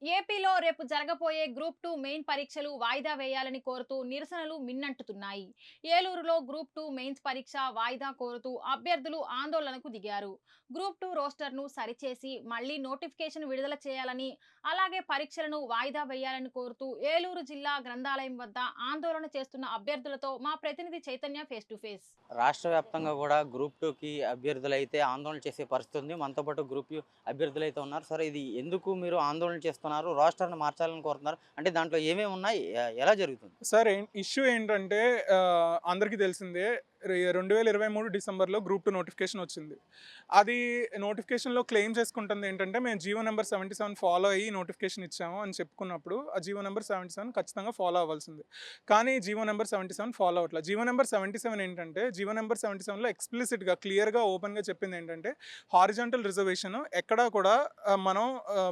ఏపీలో రేపు జరగబోయే గ్రూప్ 2 మెయిన్ పరీక్షలు వాయిదా వేయాలని కోరుతూ నిరసనలు మిన్నంటుతున్నాయి. ఏలూరులో గ్రూప్ 2 మెయిన్స్ పరీక్ష వాయిదా కోరుతూ అభ్యర్థులు ఆందోళనకు దిగారు. గ్రూప్ 2 రోస్టర్ను సరిచేసి మళ్లీ నోటిఫికేషన్ విడుదల చేయాలని, అలాగే పరీక్షలను వాయిదా వేయాలని కోరుతూ ఏలూరు జిల్లా గ్రంథాలయం వద్ద ఆందోళన చేస్తున్న అభ్యర్థులతో మా ప్రతినిధి చైతన్య ఫేస్ టు ఫేస్. రాష్ట్ర వ్యాప్తంగా కూడా గ్రూప్ 2కి అభ్యర్థులైతే ఆందోళన చేసే పరిస్థితి ఉంది. మనతో పాటు గ్రూప్ 2 అభ్యర్థులైతే ఉన్నారు. సరే, ఇది ఎందుకు మీరు ఆందోళన చేస్తున్నారు? రోస్టర్‌ని మార్చాలని కోరుతున్నారు. అంటే దాంట్లో ఏమేమి ఉన్నాయి? ఎలా జరుగుతుంది? సార్ ఇష్యూ ఏంటంటే అందరికీ తెలిసిందే. 2023 డిసెంబర్‌లో గ్రూప్ 2 నోటిఫికేషన్ వచ్చింది. అది నోటిఫికేషన్‌లో క్లెయిమ్ చేసుకుంటుంది ఏంటంటే, మేము జీవో నంబర్ 77 ఫాలో అయ్యి నోటిఫికేషన్ ఇచ్చాము అని చెప్పుకున్నప్పుడు, ఆ జీవో నంబర్ 77 ఖచ్చితంగా ఫాలో అవ్వాల్సింది. కానీ జీవో నంబర్ 77 ఫాలో అవ్వట్ల. జీవో నంబర్ 77 ఏంటంటే, జీవో నంబర్ 77లో ఎక్స్‌ప్లిసిట్‌గా క్లియర్‌గా ఓపెన్‌గా చెప్పింది ఏంటంటే, హారిజాంటల్ రిజర్వేషన్ ఎక్కడా కూడా మనం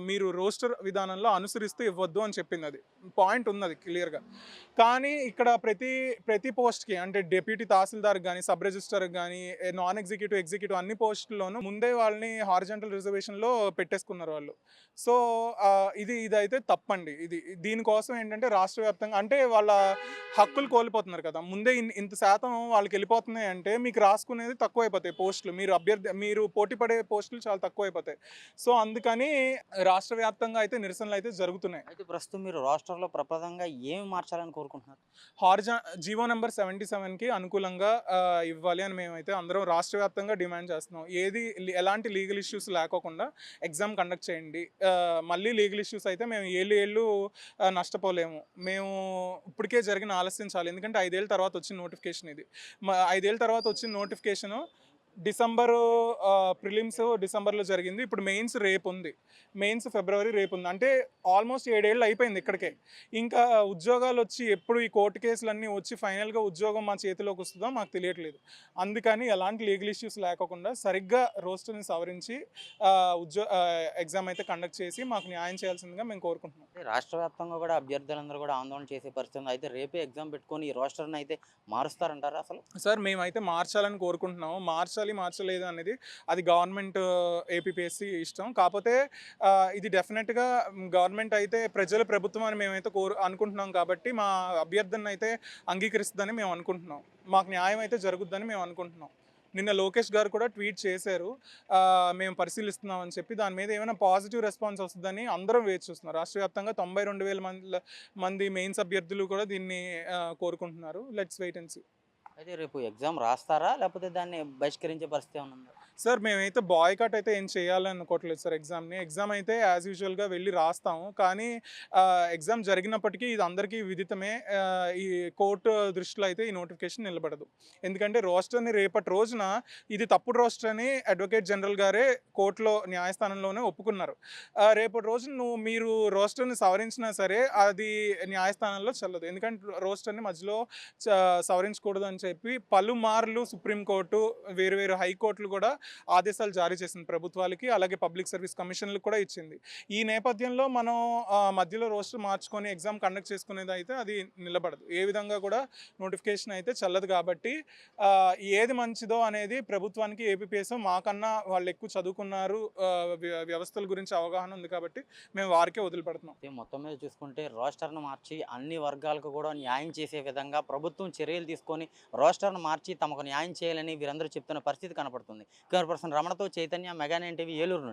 మీరు రోస్టర్ విధానంలో అనుసరిస్తూ ఇవ్వద్దు అని చెప్పింది. అది పాయింట్ ఉన్నది క్లియర్‌గా. కానీ ఇక్కడ ప్రతి పోస్ట్‌కి అంటే డిప్యూటీ తహసీల్దార్ గానీ, సబ్ రిజిస్ట్రార్‌కి గానీ, నాన్ ఎగ్జిక్యూటివ్, ఎగ్జిక్యూటివ్ అన్ని పోస్టుల్లోనూ ముందే వాళ్ళని హారిజాంటల్ రిజర్వేషన్‌లో పెట్టేసుకున్నారు వాళ్ళు. సో, ఇదైతే తప్పండి. దీనికోసం ఏంటంటే రాష్ట్ర వ్యాప్తంగా అంటే వాళ్ళ హక్కులు కోల్పోతున్నారు కదా! ముందే ఇంత శాతం వాళ్ళకెళ్ళిపోతున్నాయి అంటే మీకు రాసుకునేది తక్కువైపోతాయి పోస్టులు. మీరు పోటీ పడే పోస్టులు చాలా తక్కువైపోతాయి. సో, అందుకని రాష్ట్ర వ్యాప్తంగా అయితే నిరసనలయితే జరుగుతున్నాయి. అయితే ప్రస్తుతం మీరు రోస్టర్‌లో ప్రప్రదంగా ఏమి మార్చాలని కోరుకుంటున్నారు? హార్జా జీవో నంబర్ 77కి అనుకూలంగా ఇవ్వాలి అని మేమైతే అందరం రాష్ట్ర వ్యాప్తంగా డిమాండ్ చేస్తున్నాం. ఎలాంటి లీగల్ ఇష్యూస్ లేకోకుండా ఎగ్జామ్ కండక్ట్ చేయండి. మళ్ళీ లీగల్ ఇష్యూస్ అయితే మేము ఏళ్ళు నష్టపోలేము. మేము ఇప్పటికే జరిగిన ఆలస్యం చాలు. ఎందుకంటే 5 ఏళ్ల తర్వాత వచ్చిన నోటిఫికేషన్ ఇది. 5 ఏళ్ల తర్వాత వచ్చిన నోటిఫికేషను డిసెంబరు ప్రిలిమ్స్ డిసెంబర్లో జరిగింది. ఇప్పుడు మెయిన్స్ రేపు ఉంది. మెయిన్స్ ఫిబ్రవరి రేపు ఉంది. అంటే ఆల్మోస్ట్ 7 ఏళ్ళు అయిపోయింది ఇక్కడికే. ఇంకా ఉద్యోగాలు వచ్చి ఎప్పుడు ఈ కోర్టు కేసులన్నీ వచ్చి ఫైనల్గా ఉద్యోగం మా చేతిలోకి వస్తుందో మాకు తెలియట్లేదు. అందుకని ఎలాంటి లీగల్ ఇష్యూస్ లేకోకుండా సరిగ్గా రోస్టర్ని సవరించి ఎగ్జామ్ అయితే కండక్ట్ చేసి మాకు న్యాయం చేయాల్సిందిగా మేము కోరుకుంటున్నాం. రాష్ట్ర వ్యాప్తంగా కూడా అభ్యర్థులందరూ కూడా ఆందోళన చేసే పరిస్థితి ఉంది. అయితే రేపే ఎగ్జామ్ పెట్టుకొని ఈ రోస్టర్‌ని అయితే మారుస్తారంటారా అసలు? సార్, మేమైతే మార్చాలని కోరుకుంటున్నాము. మార్చలేదు అనేది అది గవర్నమెంట్ ఏపీపీఎస్సీ ఇష్టం. కాకపోతే ఇది డెఫినెట్‌గా గవర్నమెంట్ అయితే ప్రభుత్వం అని మేమైతే అనుకుంటున్నాం కాబట్టి మా అభ్యర్థన అయితే అంగీకరిస్తుందని మేము అనుకుంటున్నాం. మాకు న్యాయం అయితే జరుగుద్దని మేము అనుకుంటున్నాం. నిన్న లోకేష్ గారు కూడా ట్వీట్ చేశారు. మేము పరిశీలిస్తున్నాం అని చెప్పి. దాని మీద ఏమైనా పాజిటివ్ రెస్పాన్స్ వస్తుందని అందరం వేచి చూస్తున్నారు. రాష్ట్ర వ్యాప్తంగా 92,000 మంది మెయిన్స్ అభ్యర్థులు కూడా దీన్ని కోరుకుంటున్నారు. Let's wait and see. అయితే రేపు ఎగ్జామ్ రాస్తారా? లేకపోతే దాన్ని బహిష్కరించే పరిస్థితి ఏమైనా ఉందా? సార్, మేమైతే బాయ్‌కాట్ అయితే ఏం చేయాలనుకోవట్లేదు సార్ ఎగ్జామ్‌ని. ఎగ్జామ్ అయితే యాజ్ యూజువల్‌గా వెళ్ళి రాస్తాము. కానీ ఎగ్జామ్ జరిగినప్పటికీ ఇది అందరికీ విదితమే. ఈ కోర్టు దృష్టిలో అయితే ఈ నోటిఫికేషన్ నిలబడదు. ఎందుకంటే రోస్టర్‌ని రేపటి రోజున ఇది తప్పుడు రోస్టర్ అని అడ్వకేట్ జనరల్ గారే కోర్టులో న్యాయస్థానంలోనే ఒప్పుకున్నారు. రేపటి రోజున మీరు రోస్టర్‌ని సవరించినా సరే అది న్యాయస్థానంలో చెల్లదు. ఎందుకంటే రోస్టర్‌ని మధ్యలో సవరించకూడదు అని చెప్పి పలుమార్లు సుప్రీంకోర్టు, వేరు హైకోర్టులు కూడా ఆదేశాలు జారీ చేసింది ప్రభుత్వాలకి. అలాగే పబ్లిక్ సర్వీస్ కమిషన్లకు కూడా ఇచ్చింది. ఈ నేపథ్యంలో మనం మధ్యలో రోస్టర్ మార్చుకొని ఎగ్జామ్ కండక్ట్ చేసుకునేది అయితే అది నిలబడదు. ఏ విధంగా కూడా నోటిఫికేషన్ అయితే చెల్లదు. కాబట్టి ఏది మంచిదో అనేది ప్రభుత్వానికి ఏపీపీఎస్ మాకన్నా వాళ్ళు ఎక్కువ చదువుకున్నారు, వ్యవస్థల గురించి అవగాహన ఉంది కాబట్టి మేము వారికే వదిలిపెడుతున్నాం. మొత్తం మీద చూసుకుంటే రోస్టర్‌ను మార్చి అన్ని వర్గాలకు కూడా న్యాయం చేసే విధంగా ప్రభుత్వం చర్యలు తీసుకొని రోస్టర్‌ను మార్చి తమకు న్యాయం చేయాలని వీరందరూ చెప్తున్న పరిస్థితి కనపడుతుంది. కెమెరా పర్సన్ రమణతో Chaitanya, mega nine TV, Eluru నుండి.